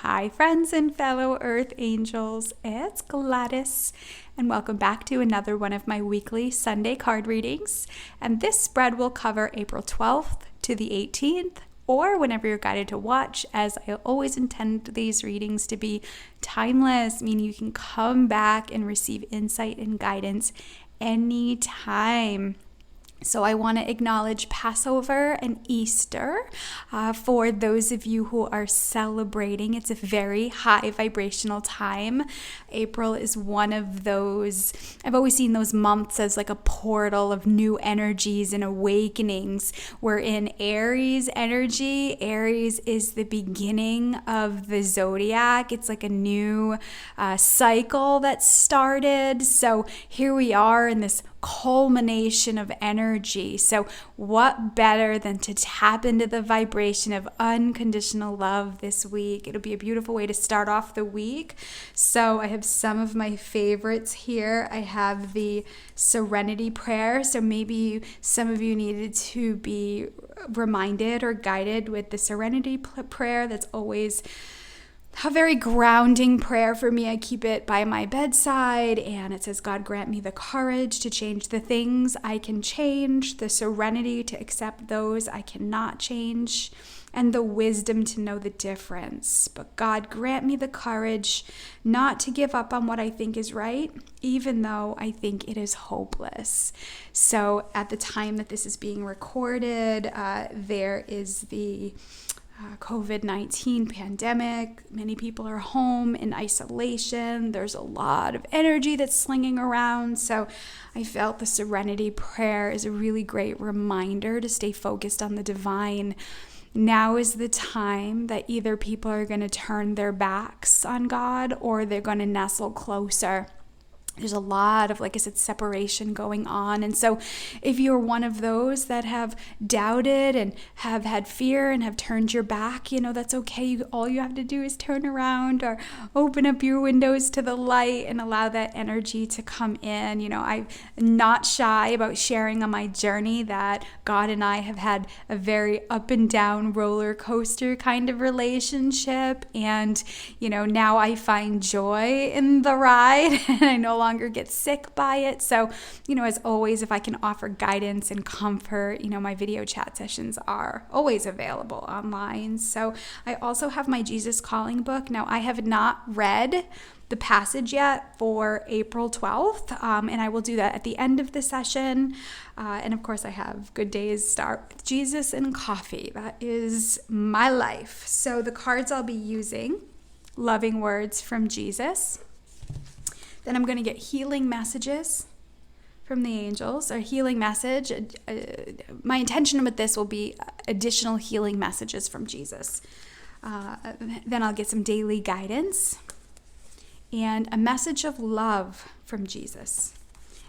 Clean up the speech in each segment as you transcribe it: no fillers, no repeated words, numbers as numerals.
Hi friends and fellow Earth Angels, it's Gladys and welcome back to another one of my weekly Sunday card readings. And this spread will cover April 12th to the 18th or whenever you're guided to watch, as I always intend these readings to be timeless, meaning you can come back and receive insight and guidance anytime. So I want to acknowledge Passover and Easter for those of you who are celebrating. It's a very high vibrational time. April is one of those, I've always seen those months as like a portal of new energies and awakenings. We're in Aries energy. Aries is the beginning of the zodiac. It's like a new cycle that started. So here we are in this culmination of energy. So what better than to tap into the vibration of unconditional love this week? It'll be a beautiful way to start off the week. So I have some of my favorites here. I have the Serenity Prayer. So maybe some of you needed to be reminded or guided with the Serenity Prayer. That's always a very grounding prayer for me. I keep it by my bedside, and it says, God grant me the courage to change the things I can change, the serenity to accept those I cannot change, and the wisdom to know the difference. But God grant me the courage not to give up on what I think is right, even though I think it is hopeless. So at the time that this is being recorded, there is the COVID-19 pandemic. Many people are home in isolation. There's a lot of energy that's slinging around. So I felt the Serenity Prayer is a really great reminder to stay focused on the divine. Now is the time that either people are going to turn their backs on God or they're going to nestle closer. There's a lot of, like I said, separation going on. And so if you're one of those that have doubted and have had fear and have turned your back, that's okay. All you have to do is turn around or open up your windows to the light and allow that energy to come in. I'm not shy about sharing on my journey that God and I have had a very up and down roller coaster kind of relationship. And, now I find joy in the ride and I no longer get sick by it. So, as always, if I can offer guidance and comfort, my video chat sessions are always available online. So I also have my Jesus Calling book. Now, I have not read the passage yet for April 12th, and I will do that at the end of the session. And of course, I have Good Days Start with Jesus and Coffee. That is my life. So the cards I'll be using, Loving Words from Jesus. Then I'm going to get healing messages from the angels, or healing message. My intention with this will be additional healing messages from Jesus. Then I'll get some daily guidance and a message of love from Jesus.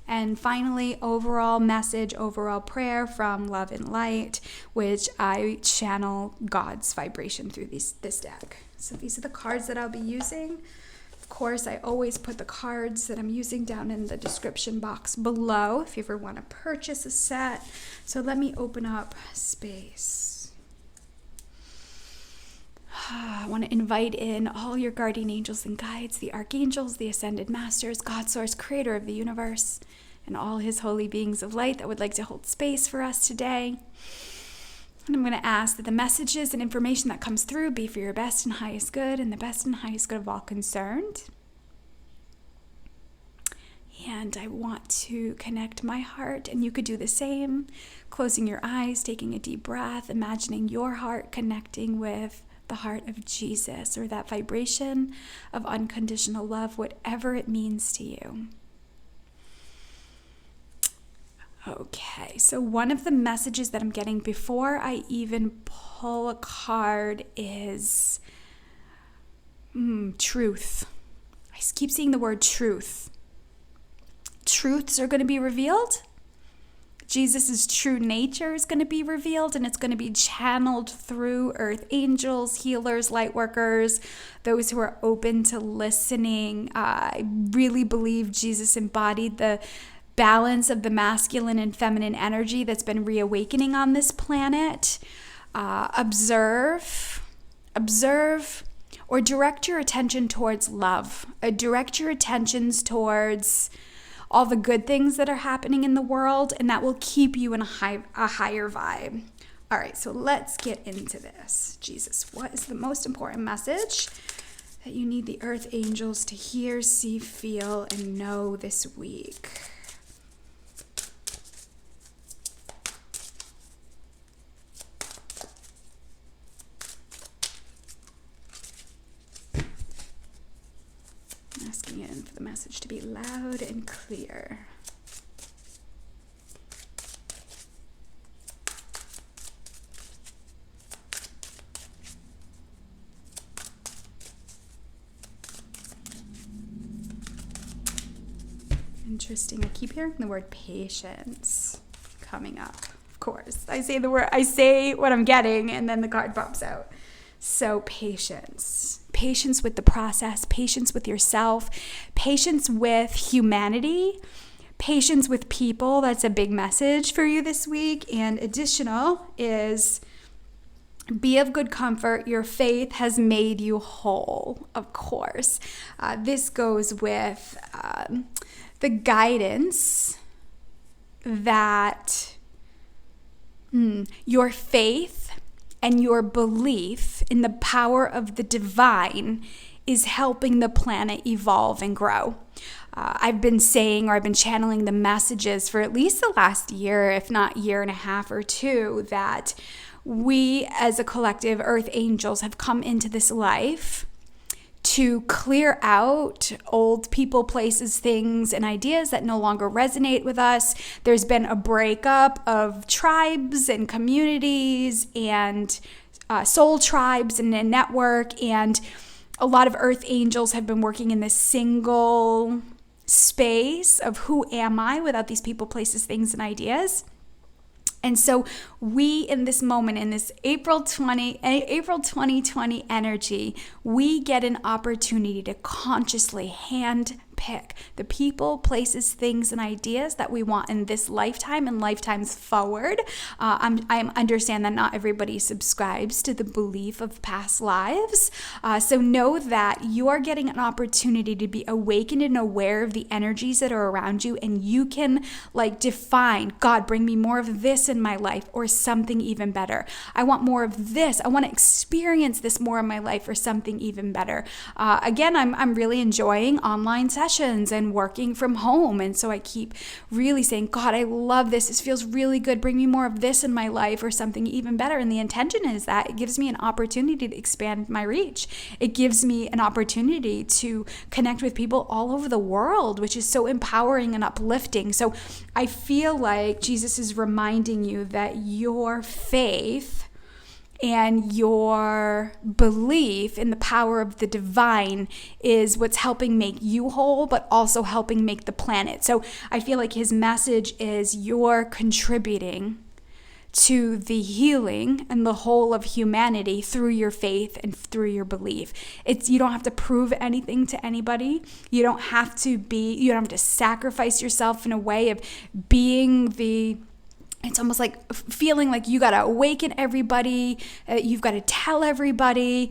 And finally, overall message, overall prayer from Love and Light, which I channel God's vibration through this deck. So these are the cards that I'll be using. Of course, I always put the cards that I'm using down in the description box below if you ever want to purchase a set. So let me open up space. I want to invite in all your guardian angels and guides, the archangels, the ascended masters, God, source, creator of the universe, and all his holy beings of light that would like to hold space for us today. And I'm going to ask that the messages and information that comes through be for your best and highest good and the best and highest good of all concerned. And I want to connect my heart, and you could do the same, closing your eyes, taking a deep breath, imagining your heart connecting with the heart of Jesus, or that vibration of unconditional love, whatever it means to you. Okay, so one of the messages that I'm getting before I even pull a card is truth. I keep seeing the word truth. Truths are going to be revealed. Jesus' true nature is going to be revealed, and it's going to be channeled through earth angels, healers, light workers, those who are open to listening. I really believe Jesus embodied the balance of the masculine and feminine energy that's been reawakening on this planet. Observe, or direct your attention towards love. Direct your attentions towards all the good things that are happening in the world, and that will keep you in a higher vibe. All right, so let's get into this. Jesus, what is the most important message that you need the earth angels to hear, see, feel, and know this week? Asking in for the message to be loud and clear. Interesting. I keep hearing the word patience coming up. Of course, I say what I'm getting, and then the card pops out. So patience with the process, patience with yourself, patience with humanity, patience with people. That's a big message for you this week. And additional is be of good comfort. Your faith has made you whole, of course. This goes with the guidance that your faith and your belief in the power of the divine is helping the planet evolve and grow. I've been channeling the messages for at least the last year, if not year and a half or two, that we as a collective, Earth Angels, have come into this life to clear out old people, places, things, and ideas that no longer resonate with us. There's been a breakup of tribes and communities and soul tribes and a network, and a lot of earth angels have been working in this single space of who am I without these people, places, things, and ideas. And so we, in this moment, in this April 2020 energy, we get an opportunity to consciously handpick the people, places, things, and ideas that we want in this lifetime and lifetimes forward. I understand that not everybody subscribes to the belief of past lives. So know that you are getting an opportunity to be awakened and aware of the energies that are around you, and you can define, God, bring me more of this in my life, or something even better. I want more of this. I want to experience this more in my life, or something even better. Again, I'm really enjoying online sessions and working from home. And so I keep really saying, God, I love this. This feels really good. Bring me more of this in my life, or something even better. And the intention is that it gives me an opportunity to expand my reach. It gives me an opportunity to connect with people all over the world, which is so empowering and uplifting. So I feel like Jesus is reminding you that your faith and your belief in the power of the divine is what's helping make you whole, but also helping make the planet. So I feel like his message is you're contributing to the healing and the whole of humanity through your faith and through your belief. You don't have to prove anything to anybody. You don't have to sacrifice yourself in a way of being it's almost like feeling like you got to awaken everybody. You've got to tell everybody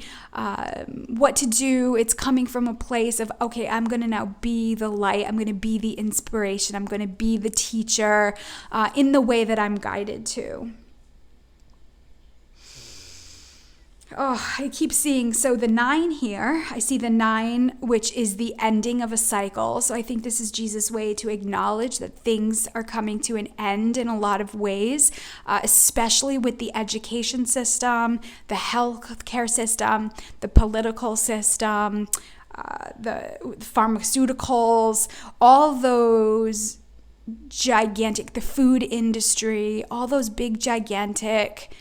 what to do. It's coming from a place of, okay, I'm going to now be the light. I'm going to be the inspiration. I'm going to be the teacher in the way that I'm guided to. Oh, I keep seeing, so the 9 here, I see the 9, which is the ending of a cycle. So I think this is Jesus' way to acknowledge that things are coming to an end in a lot of ways, especially with the education system, the healthcare system, the political system, the pharmaceuticals, all those gigantic, the food industry, all those big, gigantic,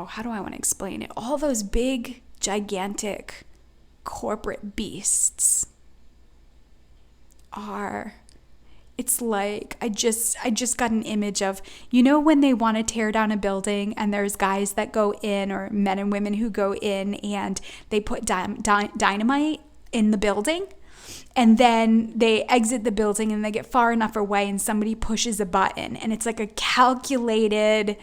how do I want to explain it? All those big, gigantic corporate beasts it's like, I just got an image of, when they want to tear down a building and there's guys that go in, or men and women who go in, and they put dynamite in the building, and then they exit the building and they get far enough away and somebody pushes a button, and it's like a calculated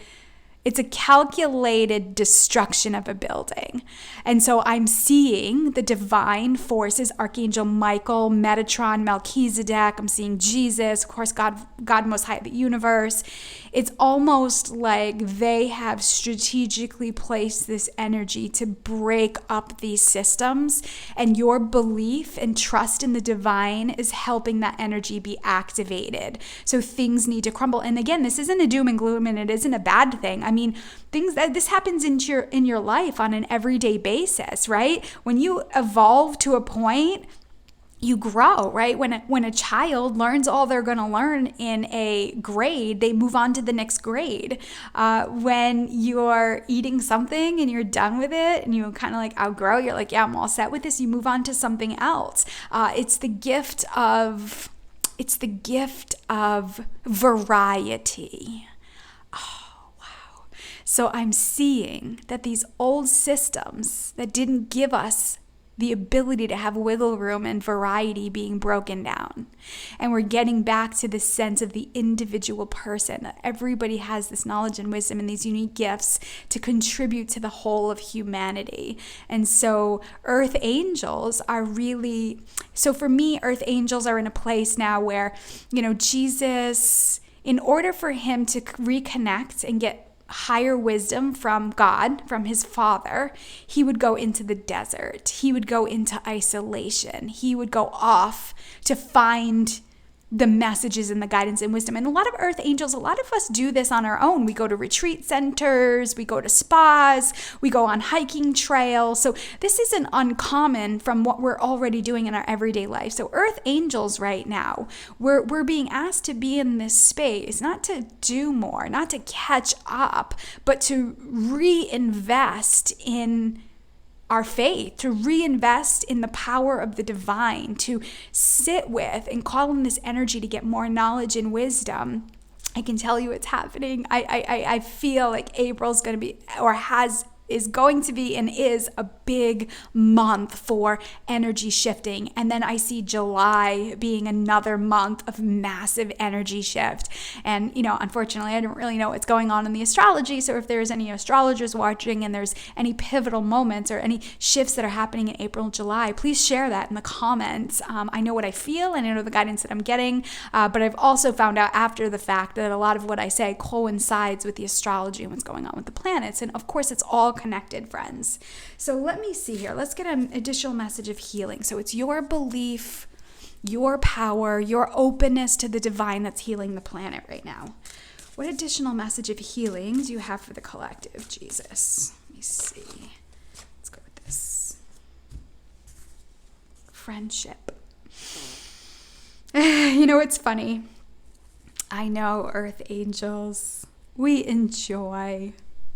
It's a calculated destruction of a building. And so I'm seeing the divine forces, Archangel Michael, Metatron, Melchizedek. I'm seeing Jesus, of course, God Most High of the universe. It's almost like they have strategically placed this energy to break up these systems. And your belief and trust in the divine is helping that energy be activated. So things need to crumble. And again, this isn't a doom and gloom, and it isn't a bad thing. I mean, this happens in your life on an everyday basis, right? When you evolve to a point, you grow, right? When a child learns all they're going to learn in a grade, they move on to the next grade. When you're eating something and you're done with it and you kind of like outgrow, you're like, yeah, I'm all set with this. You move on to something else. It's the gift of variety. So I'm seeing that these old systems that didn't give us the ability to have wiggle room and variety being broken down. And we're getting back to this sense of the individual person. Everybody has this knowledge and wisdom and these unique gifts to contribute to the whole of humanity. And so earth angels are really, so for me, earth angels are in a place now where, Jesus, in order for him to reconnect and get higher wisdom from God, from his Father, he would go into the desert. He would go into isolation. He would go off to find the messages and the guidance and wisdom. And a lot of earth angels, a lot of us do this on our own. We go to retreat centers, we go to spas, we go on hiking trails. So this isn't uncommon from what we're already doing in our everyday life. So earth angels right now, we're being asked to be in this space, not to do more, not to catch up, but to reinvest in our faith, to reinvest in the power of the divine, to sit with and call in this energy to get more knowledge and wisdom. I can tell you it's happening. I feel like April's going to be, or is going to be and is a big month for energy shifting. And then I see July being another month of massive energy shift. And, unfortunately, I don't really know what's going on in the astrology. So if there's any astrologers watching and there's any pivotal moments or any shifts that are happening in April and July, please share that in the comments. I know what I feel and I know the guidance that I'm getting. But I've also found out after the fact that a lot of what I say coincides with the astrology and what's going on with the planets. And of course, it's all connected, friends. So let me see here. Let's get an additional message of healing. So it's your belief, your power, your openness to the divine that's healing the planet right now. What additional message of healing do you have for the collective, Jesus? Let me see. Let's go with this. Friendship. It's funny. I know earth angels, we enjoy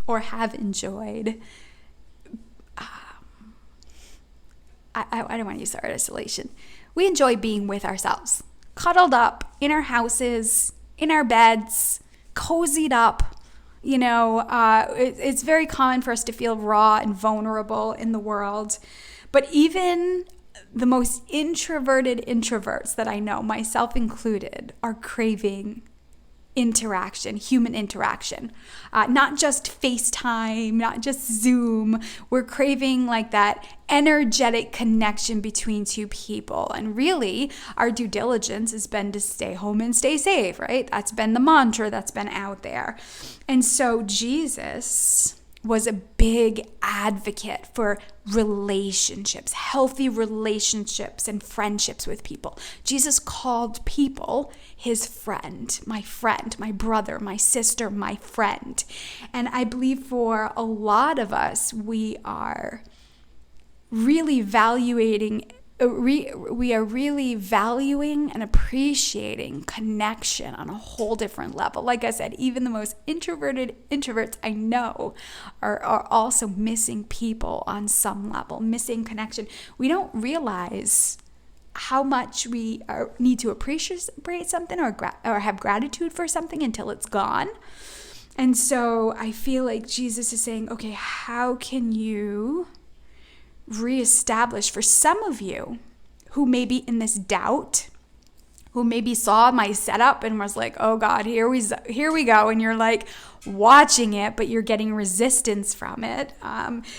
or have enjoyed, I don't want to use the word isolation. We enjoy being with ourselves, cuddled up in our houses, in our beds, cozied up. It's very common for us to feel raw and vulnerable in the world. But even the most introverted introverts that I know, myself included, are craving interaction, human interaction, not just FaceTime, not just Zoom. We're craving like that energetic connection between two people. And really, our due diligence has been to stay home and stay safe, right? That's been the mantra that's been out there. And so Jesus was a big advocate for relationships, healthy relationships and friendships with people. Jesus called people his friend, my brother, my sister, my friend. And I believe for a lot of us, we are really valuing and appreciating connection on a whole different level. Like I said, even the most introverted introverts I know are also missing people on some level, missing connection. We don't realize how much we need to appreciate something or have gratitude for something until it's gone. And so I feel like Jesus is saying, okay, how can you reestablish for some of you who may be in this doubt, who maybe saw my setup and was like, oh God, here we go. And you're like watching it, but you're getting resistance from it.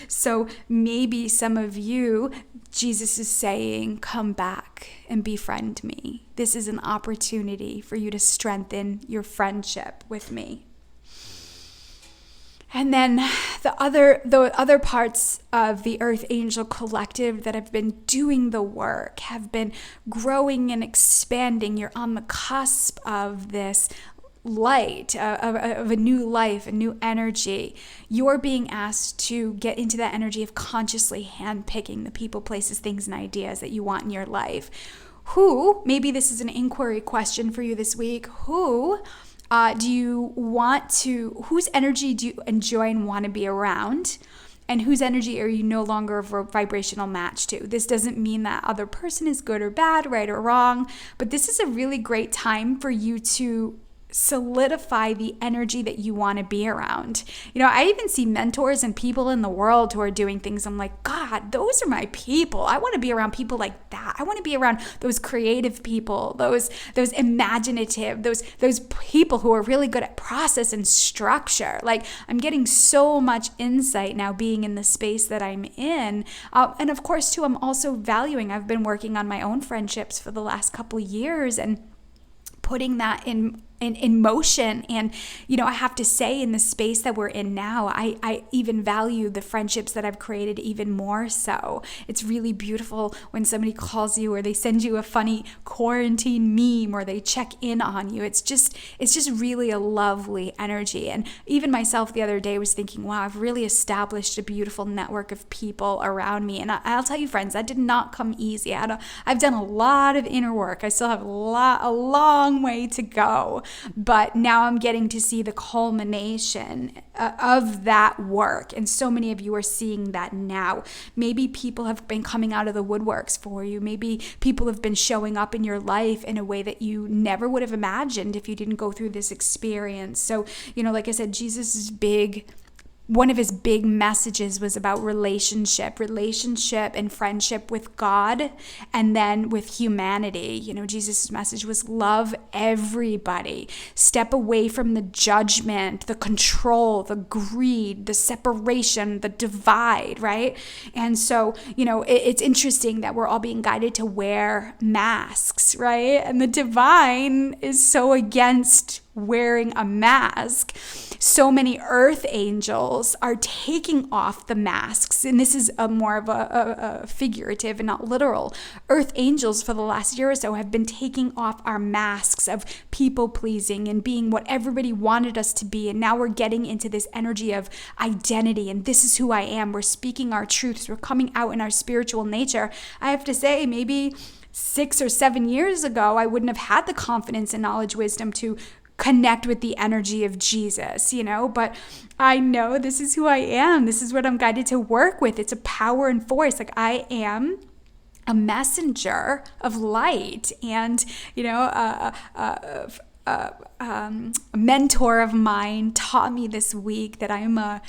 So maybe some of you, Jesus is saying, come back and befriend me. This is an opportunity for you to strengthen your friendship with me. And then the other parts of the EarthAngel Collective that have been doing the work have been growing and expanding. You're on the cusp of this light, of a new life, a new energy. You're being asked to get into that energy of consciously handpicking the people, places, things, and ideas that you want in your life. Maybe this is an inquiry question for you this week, whose energy do you enjoy and want to be around? And whose energy are you no longer a vibrational match to? This doesn't mean that other person is good or bad, right or wrong, but this is a really great time for you to solidify the energy that you want to be around. I even see mentors and people in the world who are doing things. I'm like, God, those are my people. I want to be around people like that. I want to be around those creative people, those imaginative, those people who are really good at process and structure. Like, I'm getting so much insight now being in the space that I'm in. And of course, too, I'm also I've been working on my own friendships for the last couple years and putting that in motion. And, I have to say, in the space that we're in now, I even value the friendships that I've created even more so. It's really beautiful when somebody calls you or they send you a funny quarantine meme or they check in on you. It's just really a lovely energy. And even myself the other day was thinking, wow, I've really established a beautiful network of people around me. And I'll tell you, friends, that did not come easy. I've done a lot of inner work. I still have a long way to go. But now I'm getting to see the culmination of that work. And so many of you are seeing that now. Maybe people have been coming out of the woodworks for you. Maybe people have been showing up in your life in a way that you never would have imagined if you didn't go through this experience. So, like I said, one of his big messages was about relationship and friendship with God, and then with humanity. Jesus' message was love everybody. Step away from the judgment, the control, the greed, the separation, the divide, right? And so, it's interesting that we're all being guided to wear masks, right? And the divine is so against wearing a mask. So many earth angels are taking off the masks, and this is more of a figurative and not literal. Earth angels for the last year or so have been taking off our masks of people pleasing and being what everybody wanted us to be, and now we're getting into this energy of identity, and this is who I am. We're speaking our truths. We're coming out in our spiritual nature. I have to say, maybe 6 or 7 years ago, I wouldn't have had the confidence and knowledge, wisdom to connect with the energy of Jesus, but I know this is who I am. This is what I'm guided to work with. It's a power and force. Like, I am a messenger of light. And, a mentor of mine taught me this week that I'm a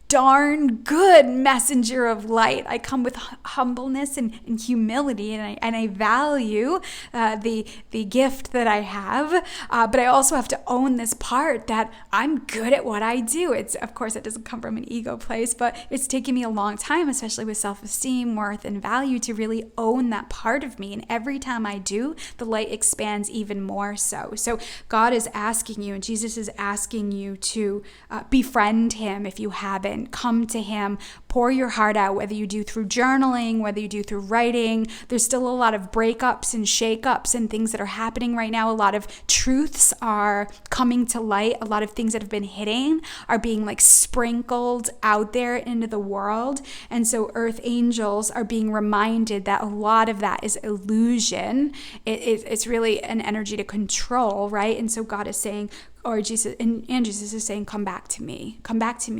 darn good messenger of light. I come with humbleness and humility, and I value the gift that I have, but I also have to own this part that I'm good at what I do. Of course, it doesn't come from an ego place, but it's taken me a long time, especially with self-esteem, worth, and value, to really own that part of me. And every time I do, the light expands even more so. So God is asking you, and Jesus is asking you to befriend him if you haven't. Come to him, pour your heart out, whether you do through journaling, whether you do through writing. There's still a lot of breakups and shakeups and things that are happening right now. A lot of truths are coming to light. A lot of things that have been hidden are being sprinkled out there into the world. And so earth angels are being reminded that a lot of that is illusion. It's really an energy to control, right? And so God is saying, or Jesus, and Jesus is saying, come back to me,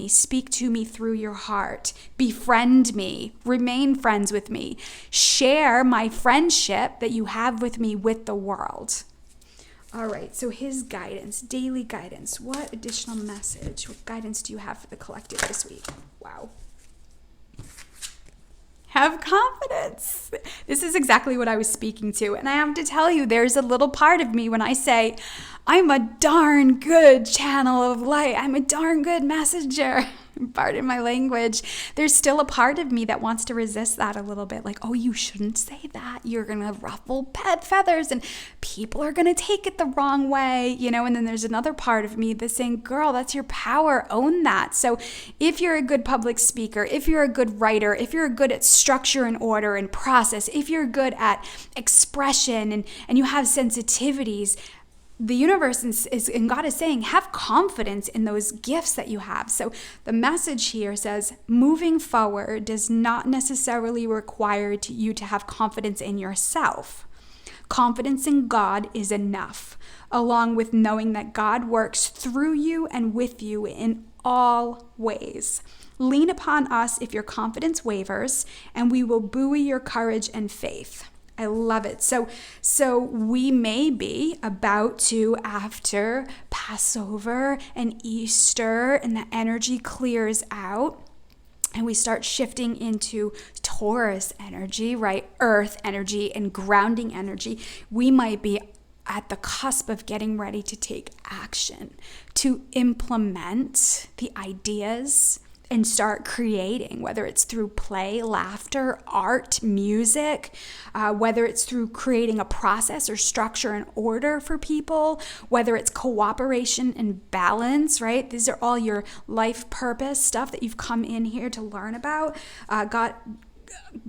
speak to me through your heart, befriend me, remain friends with me, share my friendship that you have with me with the world. All right, so his guidance, daily guidance. What additional message, what guidance do you have for the collective this week? Wow. Have confidence. This is exactly what I was speaking to. And I have to tell you, there's a little part of me when I say, I'm a darn good channel of light. I'm a darn good messenger. Pardon my language. There's still a part of me that wants to resist that a little bit. Like, oh, you shouldn't say that. You're going to ruffle feathers and people are going to take it the wrong way, And then there's another part of me that's saying, girl, that's your power. Own that. So if you're a good public speaker, if you're a good writer, if you're good at structure and order and process, if you're good at expression and you have sensitivities, the universe and God is saying, have confidence in those gifts that you have. So the message here says, moving forward does not necessarily require you to have confidence in yourself. Confidence in God is enough, along with knowing that God works through you and with you in all ways. Lean upon us if your confidence wavers, and we will buoy your courage and faith. I love it. So we may be about to, after Passover and Easter, and the energy clears out, and we start shifting into Taurus energy, right? Earth energy and grounding energy. We might be at the cusp of getting ready to take action, to implement the ideas and start creating, whether it's through play, laughter, art, music, whether it's through creating a process or structure and order for people, whether it's cooperation and balance, right? These are all your life purpose stuff that you've come in here to learn about.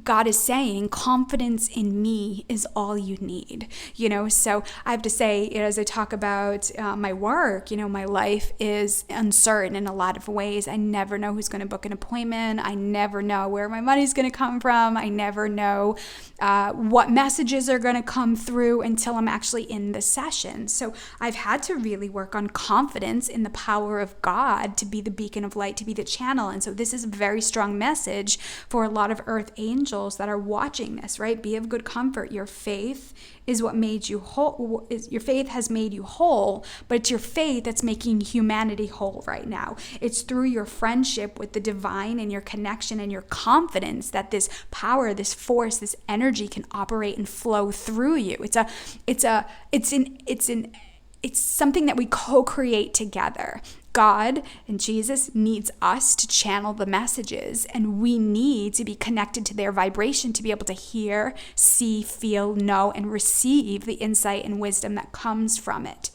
God is saying, confidence in me is all you need, So I have to say, as I talk about my work, my life is uncertain in a lot of ways. I never know who's going to book an appointment. I never know where my money's going to come from. I never know what messages are going to come through until I'm actually in the session. So I've had to really work on confidence in the power of God to be the beacon of light, to be the channel. And so this is a very strong message for a lot of earth angels that are watching this, right? Be of good comfort. Your faith is what made you whole. Your faith has made you whole, but it's your faith that's making humanity whole right now. It's through your friendship with the divine and your connection and your confidence that this power, this force, this energy can operate and flow through you. It's something that we co-create together. God and Jesus needs us to channel the messages, and we need to be connected to their vibration to be able to hear, see, feel, know, and receive the insight and wisdom that comes from it.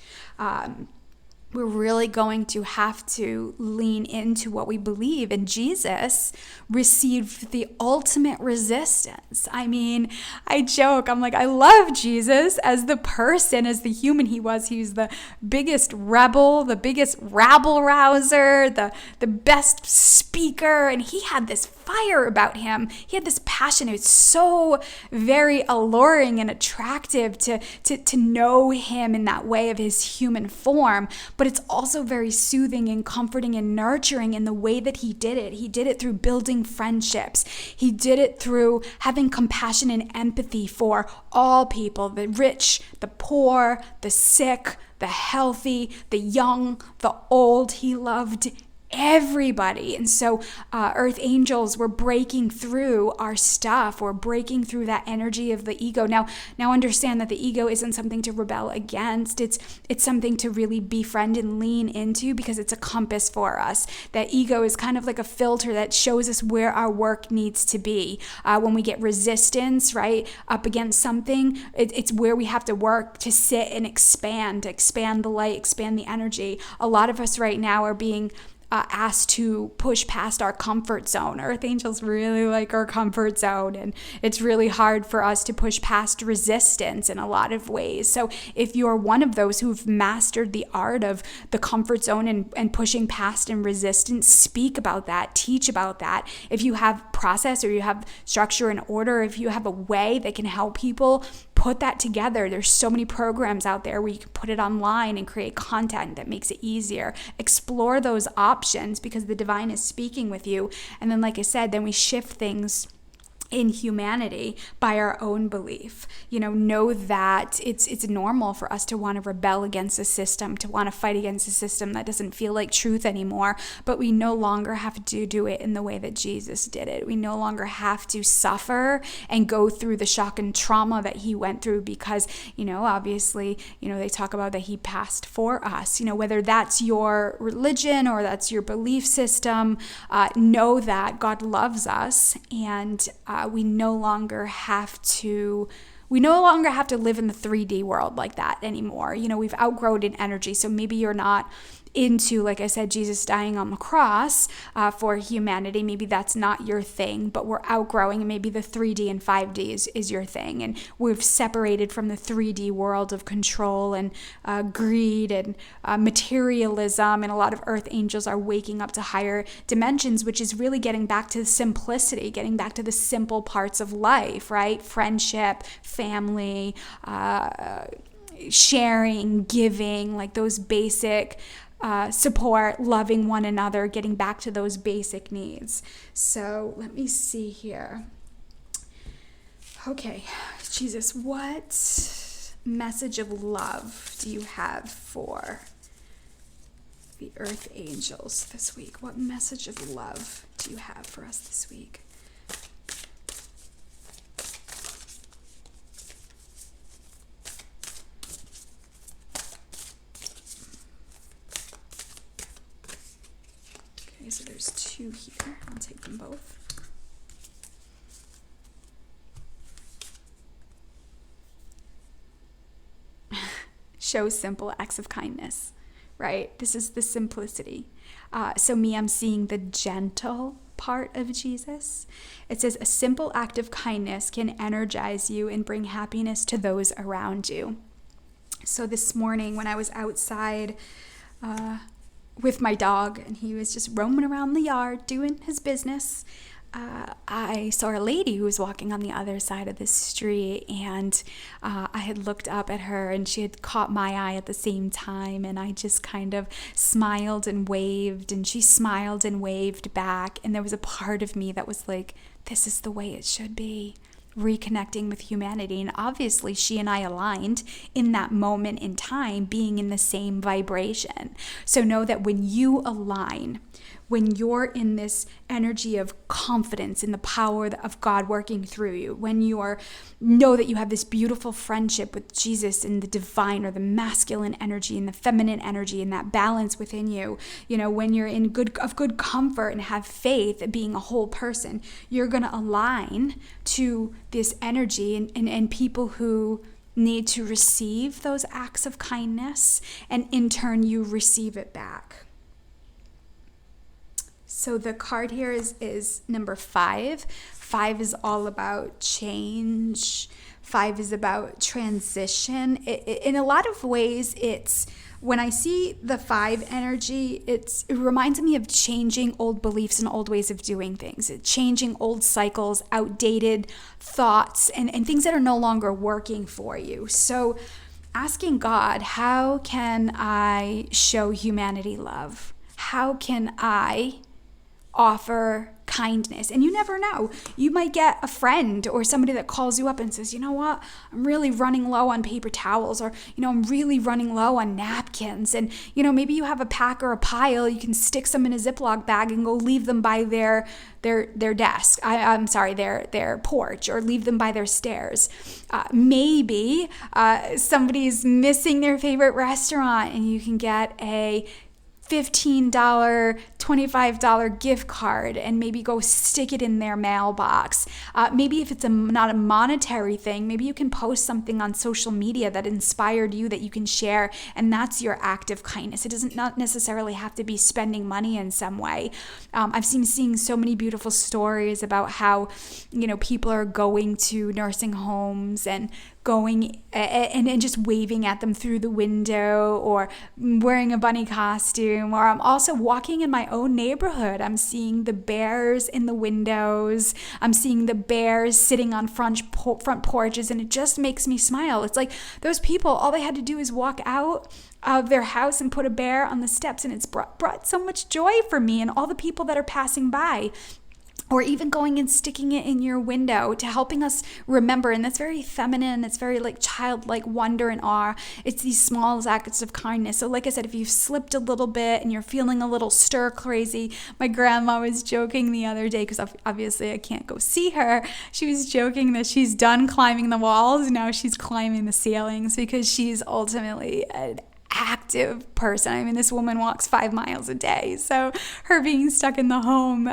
We're really going to have to lean into what we believe. And Jesus received the ultimate resistance. I mean, I joke, I'm like, I love Jesus as the person, as the human he was. He's the biggest rebel, the biggest rabble rouser, the best speaker. And he had this fire about him. He had this passion. It was so very alluring and attractive to know him in that way of his human form. But it's also very soothing and comforting and nurturing in the way that he did it. He did it through building friendships. He did it through having compassion and empathy for all people, the rich, the poor, the sick, the healthy, the young, the old. He loved everybody. And so earth angels were breaking through our stuff. We're breaking through that energy of the ego. Now understand that the ego isn't something to rebel against. It's something to really befriend and lean into, because it's a compass for us. That ego is kind of like a filter that shows us where our work needs to be. When we get resistance, right, up against something, it's where we have to work to sit and expand the light, expand the energy. A lot of us right now are being asked to push past our comfort zone. Earth angels really like our comfort zone, and it's really hard for us to push past resistance in a lot of ways. So if you're one of those who've mastered the art of the comfort zone and pushing past and resistance, speak about that, teach about that. If you have process or you have structure and order, if you have a way that can help people, put that together. There's so many programs out there where you can put it online and create content that makes it easier. Explore those options, because the divine is speaking with you. And then, like I said, then we shift things in humanity by our own belief. Know that it's normal for us to want to rebel against a system, to want to fight against a system that doesn't feel like truth anymore, but we no longer have to do it in the way that Jesus did it. We no longer have to suffer and go through the shock and trauma that he went through because, obviously, they talk about that he passed for us. Whether that's your religion or that's your belief system, know that God loves us, and we no longer have to live in the 3D world like that anymore. We've outgrown in energy. So maybe you're not into, like I said, Jesus dying on the cross for humanity. Maybe that's not your thing, but we're outgrowing, and maybe the 3D and 5D is your thing. And we've separated from the 3D world of control and greed and materialism. And a lot of earth angels are waking up to higher dimensions, which is really getting back to simplicity, getting back to the simple parts of life, right? Friendship, family, sharing, giving, like those basic support, loving one another, getting back to those basic needs. So let me see here. Okay, Jesus, what message of love do you have for the earth angels this week? What message of love do you have for us this week? So there's two here. I'll take them both. Show simple acts of kindness, right? This is the simplicity. So I'm seeing the gentle part of Jesus. It says a simple act of kindness can energize you and bring happiness to those around you. So this morning when I was outside, with my dog, and he was just roaming around the yard doing his business, I saw a lady who was walking on the other side of the street, and I had looked up at her and she had caught my eye at the same time, and I just kind of smiled and waved, and she smiled and waved back, and there was a part of me that was like, this is the way it should be. Reconnecting with humanity. And obviously she and I aligned in that moment in time, being in the same vibration. So know that when you align, when you're in this energy of confidence in the power of God working through you, when you know that you have this beautiful friendship with Jesus and the divine, or the masculine energy and the feminine energy, and that balance within you, when you're in good comfort and have faith at being a whole person, you're going to align to this energy and people who need to receive those acts of kindness, and in turn you receive it back. So the card here is number 5. 5 is all about change. 5 is about transition. In a lot of ways, it's when I see the 5 energy, it reminds me of changing old beliefs and old ways of doing things, changing old cycles, outdated thoughts, and things that are no longer working for you. So asking God, how can I show humanity love? How can I offer kindness? And you never know. You might get a friend or somebody that calls you up and says, you know what, I'm really running low on paper towels, or, I'm really running low on napkins. And, maybe you have a pack or a pile, you can stick some in a Ziploc bag and go leave them by their desk. Their porch, or leave them by their stairs. Maybe somebody's missing their favorite restaurant, and you can get a $15, $25 gift card and maybe go stick it in their mailbox. Maybe if it's not a monetary thing, maybe you can post something on social media that inspired you that you can share, and that's your act of kindness. It doesn't not necessarily have to be spending money in some way. I've seeing so many beautiful stories about how, people are going to nursing homes and going and just waving at them through the window, or wearing a bunny costume. Or I'm also walking in my own neighborhood. I'm seeing the bears in the windows. I'm seeing the bears sitting on front porches, and it just makes me smile. It's like those people, all they had to do is walk out of their house and put a bear on the steps, and it's brought so much joy for me and all the people that are passing by. or even going and sticking it in your window to helping us remember. And that's very feminine. It's very like childlike wonder and awe. It's these small acts of kindness. So like I said, if you've slipped a little bit and you're feeling a little stir crazy, my grandma was joking the other day, because obviously I can't go see her. She was joking that she's done climbing the walls. Now she's climbing the ceilings, because she's ultimately an active person. I mean, this woman walks 5 miles a day. So her being stuck in the home,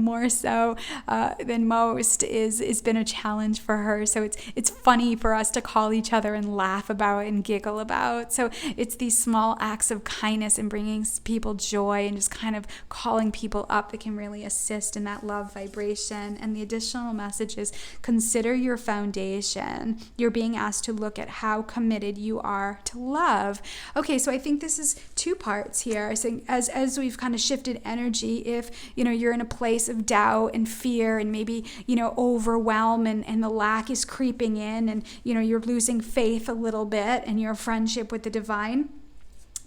more so than most is been a challenge for her. So it's funny for us to call each other and laugh about and giggle about. So it's these small acts of kindness and bringing people joy and just kind of calling people up that can really assist in that love vibration. And the additional message is, consider your foundation. You're being asked to look at how committed you are to love. Okay, so I think this is 2 parts here. I think as we've kind of shifted energy, if you're in a place of doubt and fear and maybe overwhelm and the lack is creeping in, and you're losing faith a little bit and your friendship with the divine,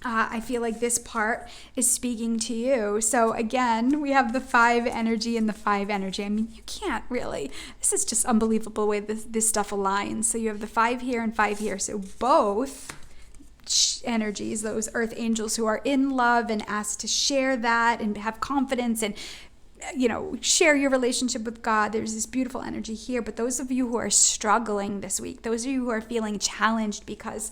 I feel like this part is speaking to you. So again, we have the 5 energy and the 5 energy. I mean, you can't really, this is just unbelievable the way this stuff aligns. So you have the 5 here and 5 here. So both energies, those earth angels who are in love and asked to share that and have confidence and share your relationship with God. There's this beautiful energy here. But those of you who are struggling this week, those of you who are feeling challenged because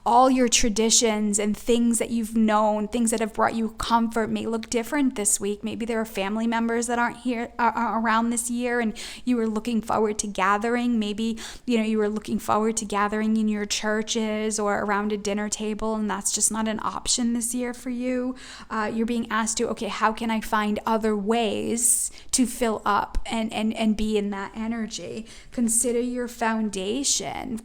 all your traditions and things that you've known, things that have brought you comfort, may look different this week. Maybe there are family members that aren't here around this year, and you were looking forward to gathering. Maybe you were looking forward to gathering in your churches or around a dinner table, and that's just not an option this year for you. You're being asked to, okay, how can I find other ways to fill up and be in that energy? Consider your foundation.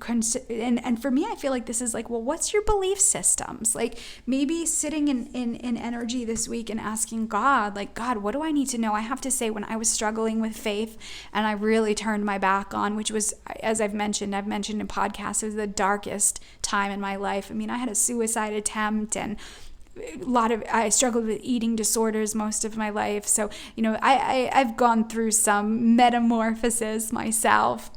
And for me, I feel like this is like, well, what's your belief systems? Like maybe sitting in energy this week and asking God, like, God, what do I need to know? I have to say, when I was struggling with faith and I really turned my back on, which was, as I've mentioned in podcasts, it was the darkest time in my life. I mean, I had a suicide attempt, and I struggled with eating disorders most of my life. So, I've gone through some metamorphosis myself.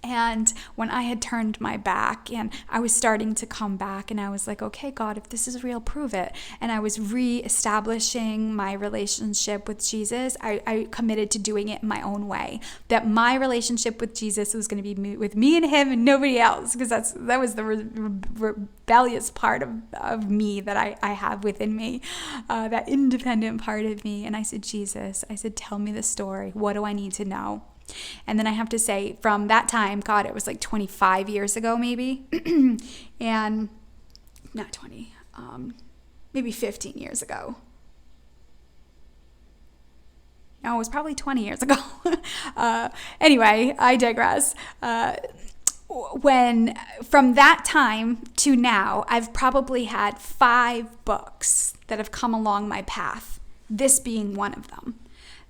And when I had turned my back and I was starting to come back, and I was like, okay, God, if this is real, prove it. And I was reestablishing my relationship with Jesus. I committed to doing it my own way, that my relationship with Jesus was going to be with me and him and nobody else, because that was the rebellious part of me that I have within me, that independent part of me. And I said, Jesus, tell me the story. What do I need to know? And then I have to say, from that time, God, it was like 25 years ago, maybe, and not 20, maybe 15 years ago. No, it was probably 20 years ago. Anyway, I digress. From that time to now, I've probably had 5 books that have come along my path, this being one of them,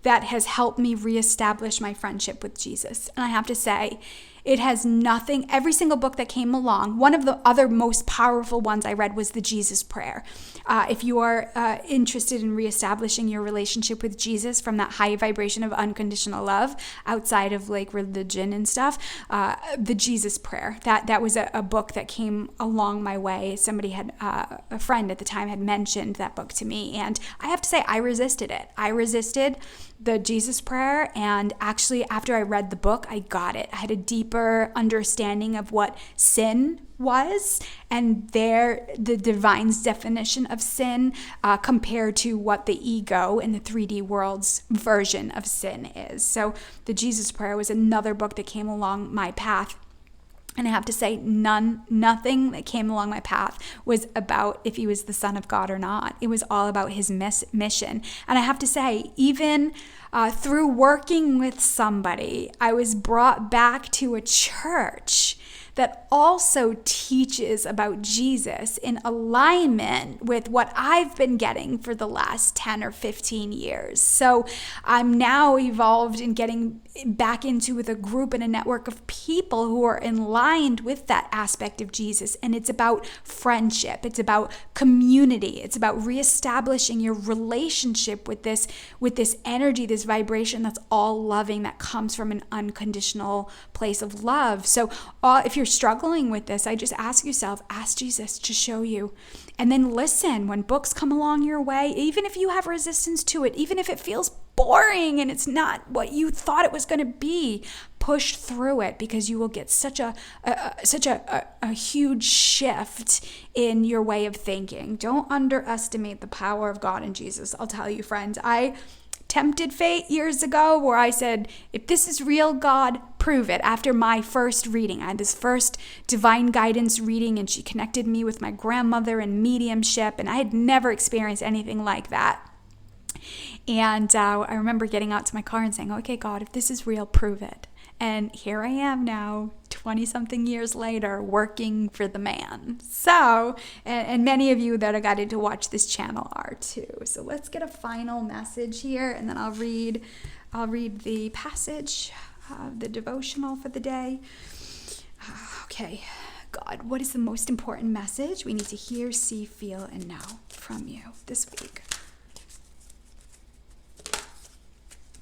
that has helped me reestablish my friendship with Jesus. And I have to say, it has nothing, every single book that came along, one of the other most powerful ones I read was the Jesus Prayer. If you are interested in reestablishing your relationship with Jesus from that high vibration of unconditional love, outside of like religion and stuff, the Jesus Prayer, that was a book that came along my way. Somebody had, a friend at the time had mentioned that book to me, and I have to say, I resisted it. I resisted the Jesus Prayer, and actually after I read the book, I got it. I had a deeper understanding of what sin was, and the divine's definition of sin compared to what the ego and the 3D world's version of sin is. So the Jesus Prayer was another book that came along my path. And I have to say, nothing that came along my path was about if he was the Son of God or not. It was all about his mission. And I have to say, even through working with somebody, I was brought back to a church that also teaches about Jesus in alignment with what I've been getting for the last 10 or 15 years. So I'm now evolved in getting back into with a group and a network of people who are in line with that aspect of Jesus. And it's about friendship. It's about community. It's about reestablishing your relationship with this energy, this vibration that's all loving, that comes from an unconditional place of love. So if you're struggling with this, I just ask Jesus to show you. And then listen when books come along your way, even if you have resistance to it, even if it feels boring and it's not what you thought it was going to be, push through it, because you will get such a huge shift in your way of thinking. Don't underestimate the power of God and Jesus. I'll tell you, friends, I tempted fate years ago where I said, if this is real, God, prove it. After my first reading, I had this first divine guidance reading, and she connected me with my grandmother and mediumship, and I had never experienced anything like that. And I remember getting out to my car and saying, okay, God, if this is real, prove it. And here I am now, 20-something years later, working for the man. So, and many of you that are guided to watch this channel are too. So let's get a final message here, and then I'll read the passage, the devotional for the day. Okay, God, what is the most important message we need to hear, see, feel, and know from you this week?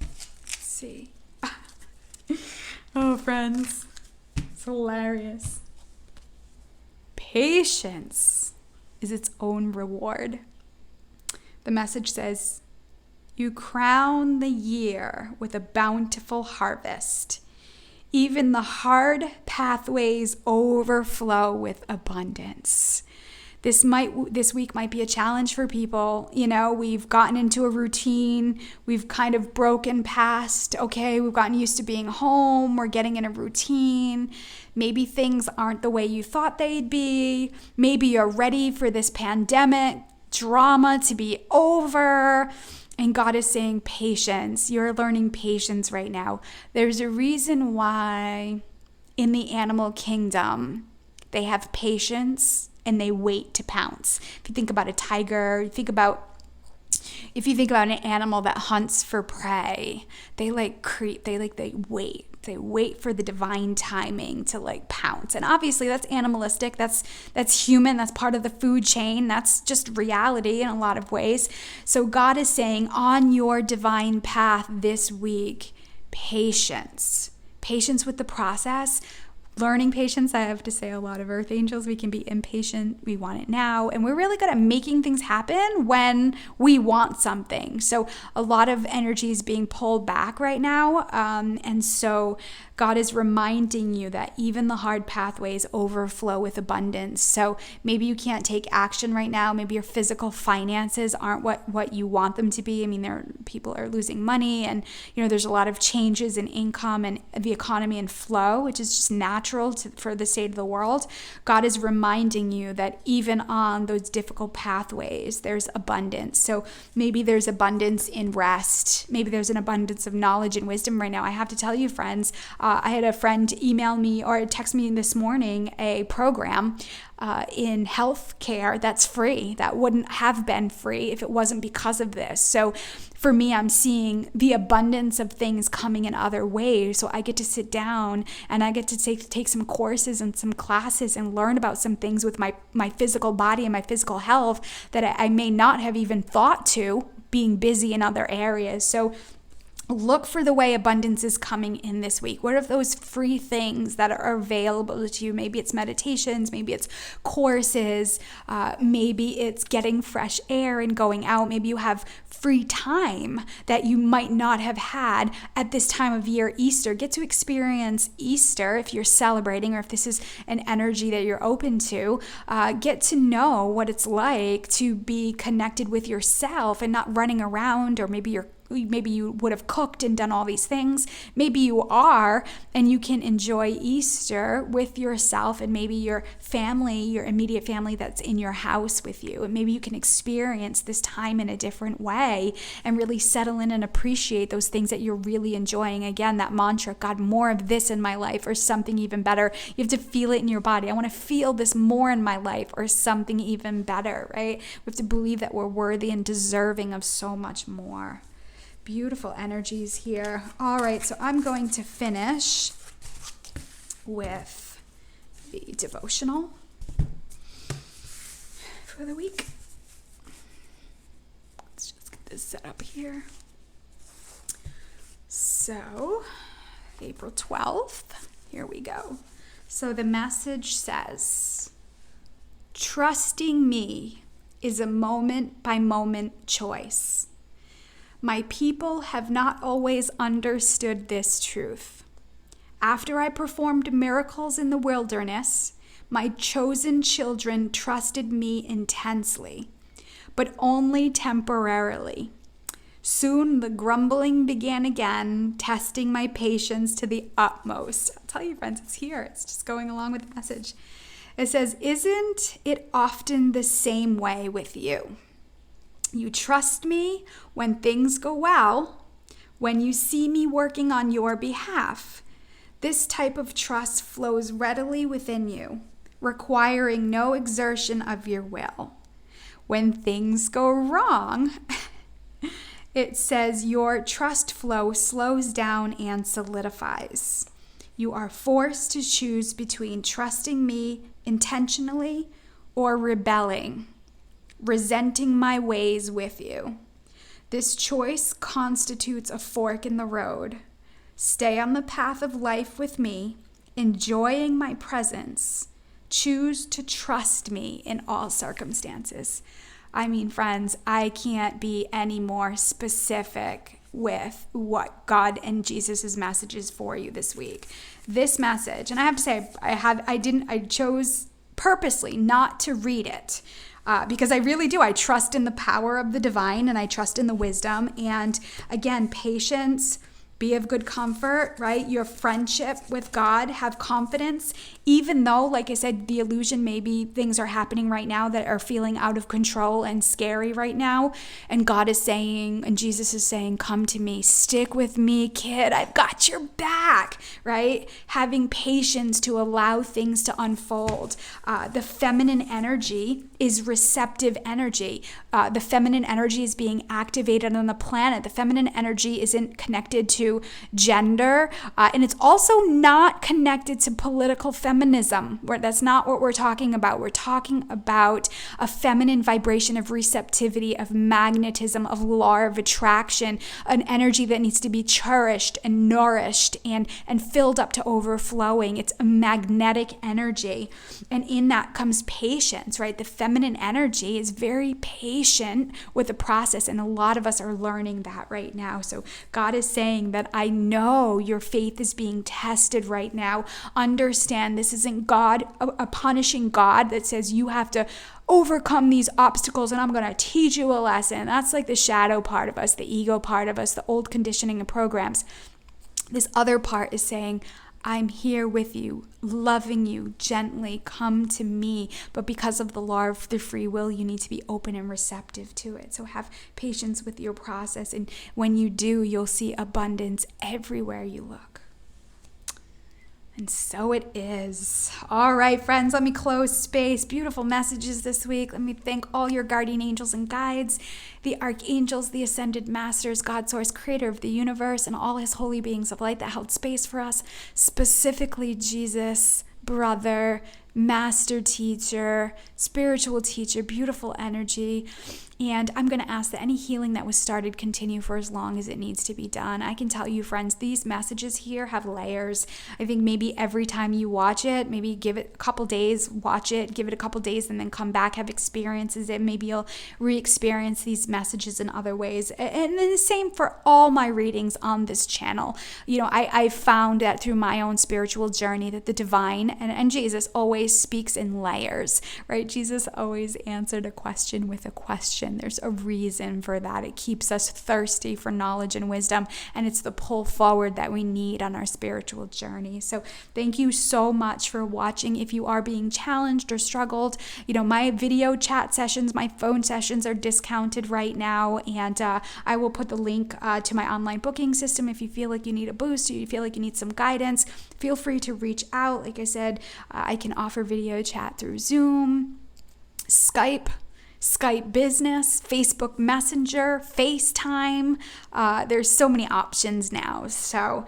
Let's see. Oh, friends, it's hilarious. Patience is its own reward. The message says, you crown the year with a bountiful harvest. Even the hard pathways overflow with abundance. This week might be a challenge for people. You know, we've gotten into a routine. We've kind of broken past, okay, we've gotten used to being home. We're getting in a routine. Maybe things aren't the way you thought they'd be. Maybe you're ready for this pandemic drama to be over. And God is saying patience. You're learning patience right now. There's a reason why in the animal kingdom they have patience and they wait to pounce. If you think about a tiger, if you think about an animal that hunts for prey, they wait. They wait for the divine timing to pounce. And obviously that's animalistic. That's human. That's part of the food chain. That's just reality in a lot of ways. So God is saying on your divine path this week, patience with the process. Learning patience. I have to say, a lot of earth angels, we can be impatient. We want it now. And we're really good at making things happen when we want something. So a lot of energy is being pulled back right now. And so God is reminding you that even the hard pathways overflow with abundance. So maybe you can't take action right now. Maybe your physical finances aren't what you want them to be. I mean, people are losing money, and there's a lot of changes in income and the economy and flow, which is just natural for the state of the world. God is reminding you that even on those difficult pathways, there's abundance. So maybe there's abundance in rest. Maybe there's an abundance of knowledge and wisdom right now. I have to tell you, friends, I had a friend email me or text me this morning a program in healthcare that's free, that wouldn't have been free if it wasn't because of this. So for me, I'm seeing the abundance of things coming in other ways. So I get to sit down and I get to take some courses and some classes and learn about some things with my physical body and my physical health that I may not have even thought to, being busy in other areas. So look for the way abundance is coming in this week. What are those free things that are available to you? Maybe it's meditations, maybe it's courses, maybe it's getting fresh air and going out. Maybe you have free time that you might not have had at this time of year, Easter. Get to experience Easter if you're celebrating, or if this is an energy that you're open to. Get to know what it's like to be connected with yourself and not running around, or maybe you're maybe you would have cooked and done all these things. Maybe you are, and you can enjoy Easter with yourself and maybe your family, your immediate family that's in your house with you. And maybe you can experience this time in a different way and really settle in and appreciate those things that you're really enjoying. Again, that mantra, God, more of this in my life or something even better. You have to feel it in your body. I want to feel this more in my life or something even better, right? We have to believe that we're worthy and deserving of so much more. Beautiful energies here. All right, so I'm going to finish with the devotional for the week. Let's just get this set up here. So, April 12th, here we go. So the message says, trusting me is a moment-by-moment choice. My people have not always understood this truth. After I performed miracles in the wilderness, my chosen children trusted me intensely, but only temporarily. Soon the grumbling began again, testing my patience to the utmost. I'll tell you, friends, it's here. It's just going along with the message. It says, isn't it often the same way with you? You trust me when things go well, when you see me working on your behalf. This type of trust flows readily within you, requiring no exertion of your will. When things go wrong, it says your trust flow slows down and solidifies. You are forced to choose between trusting me intentionally or rebelling, resenting my ways with you. This choice constitutes a fork in the road. Stay on the path of life with me, enjoying my presence. Choose to trust me in all circumstances. I mean, friends, I can't be any more specific with what God and Jesus' message is for you this week. This message, and I have to say, I chose purposely not to read it. Because I really do. I trust in the power of the divine and I trust in the wisdom. And again, patience, be of good comfort, right? Your friendship with God, have confidence, even though, like I said, the illusion, maybe things are happening right now that are feeling out of control and scary right now. And God is saying, and Jesus is saying, come to me, stick with me, kid, I've got your back, right? Having patience to allow things to unfold. The feminine energy is receptive energy. The feminine energy is being activated on the planet. The feminine energy isn't connected to gender, and it's also not connected to political feminism. That's not what we're talking about. We're talking about a feminine vibration of receptivity, of magnetism, of law of attraction, an energy that needs to be cherished and nourished and filled up to overflowing. It's a magnetic energy, and in that comes patience, right? The feminine energy is very patient with the process, and a lot of us are learning that right now. So God is saying that I know your faith is being tested right now. Understand this isn't God, a punishing God that says you have to overcome these obstacles and I'm going to teach you a lesson. That's like the shadow part of us, the ego part of us, the old conditioning and programs. This other part is saying, I'm here with you, loving you gently, come to me. But because of the law of the free will, you need to be open and receptive to it. So have patience with your process. And when you do, you'll see abundance everywhere you look. And so it is. All right, friends, let me close space. Beautiful messages this week. Let me thank all your guardian angels and guides, the archangels, the ascended masters, God source, creator of the universe, and all his holy beings of light that held space for us, specifically Jesus, brother, master teacher, spiritual teacher, beautiful energy. And I'm going to ask that any healing that was started continue for as long as it needs to be done. I can tell you, friends, these messages here have layers. I think maybe every time you watch it, maybe give it a couple days, watch it, give it a couple days, and then come back, have experiences. And maybe you'll re-experience these messages in other ways. And then the same for all my readings on this channel. You know, I found that through my own spiritual journey that the divine and Jesus always speaks in layers, right? Jesus always answered a question with a question. connection. There's a reason for that. It keeps us thirsty for knowledge and wisdom, and it's the pull forward that we need on our spiritual journey. So thank you so much for watching. If you are being challenged or struggled, my video chat sessions, my phone sessions are discounted right now, and I will put the link to my online booking system. If you feel like you need a boost or you feel like you need some guidance, feel free to reach out. Like I said, I can offer video chat through Zoom, Skype Business, Facebook Messenger, FaceTime. There's so many options now. So,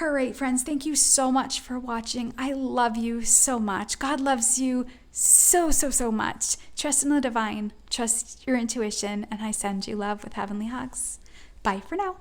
all right, friends, thank you so much for watching. I love you so much. God loves you so, so, so much. Trust in the divine, trust your intuition, and I send you love with heavenly hugs. Bye for now.